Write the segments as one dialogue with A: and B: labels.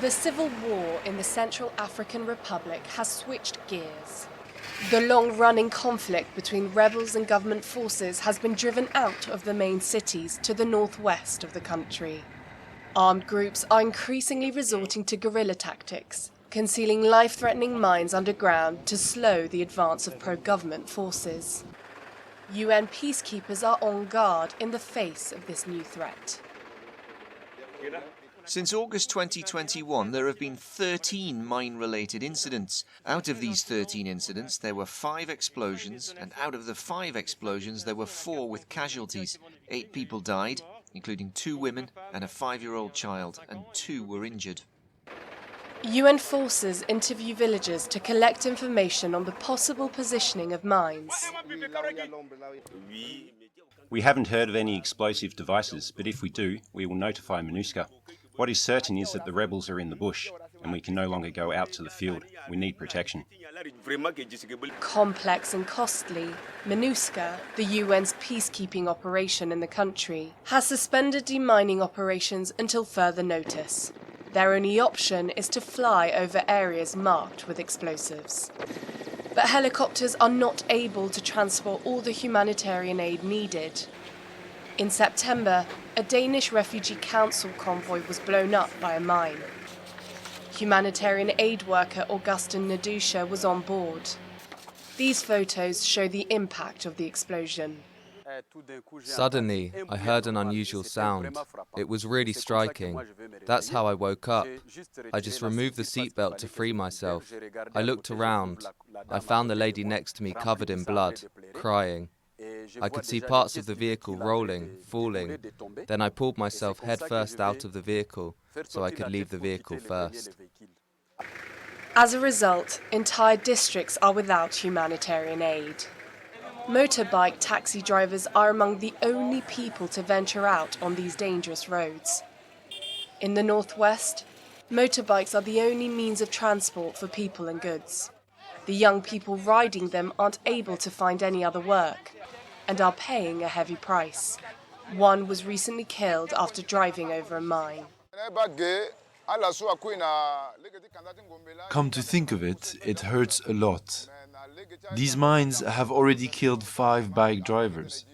A: The civil war in the Central African Republic has switched gears. The long-running conflict between rebels and government forces has been driven out of the main cities to the northwest of the country. Armed groups are increasingly resorting to guerrilla tactics, concealing life-threatening mines underground to slow the advance of pro-government forces. UN peacekeepers are on guard in the face of this new threat.
B: Since August 2021, there have been 13 mine-related incidents. Out of these 13 incidents, there were 5 explosions, and out of the 5 explosions, there were 4 with casualties. 8 people died, including 2 women and a 5-year-old child, and 2 were injured.
A: UN forces interview villagers to collect information on the possible positioning of mines.
C: We haven't heard of any explosive devices, but if we do, we will notify MINUSCA. What is certain is that the rebels are in the bush, and we can no longer go out to the field. We need protection.
A: Complex and costly, MINUSCA, the UN's peacekeeping operation in the country, has suspended demining operations until further notice. Their only option is to fly over areas marked with explosives. But helicopters are not able to transport all the humanitarian aid needed. In September, a Danish refugee council convoy was blown up by a mine. Humanitarian aid worker Augustin Nadusha was on board. These photos show the impact of the explosion.
D: Suddenly, I heard an unusual sound. It was really striking. That's how I woke up. I just removed the seatbelt to free myself. I looked around. I found the lady next to me covered in blood, crying. I could see parts of the vehicle rolling, falling. Then I pulled myself headfirst out of the vehicle so I could leave the vehicle first.
A: As a result, entire districts are without humanitarian aid. Motorbike taxi drivers are among the only people to venture out on these dangerous roads. In the northwest, motorbikes are the only means of transport for people and goods. The young people riding them aren't able to find any other work and are paying a heavy price. One was recently killed after driving over a mine.
E: Come to think of it, it hurts a lot. These mines have already killed 5 bike drivers.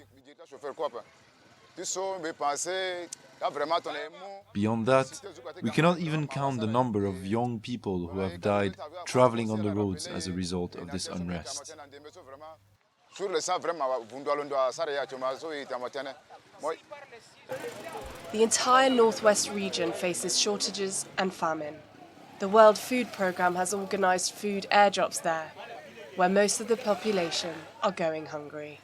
E: Beyond that, we cannot even count the number of young people who have died traveling on the roads as a result of this unrest.
A: The entire northwest region faces shortages and famine. The World Food Programme has organised food airdrops there, where most of the population are going hungry.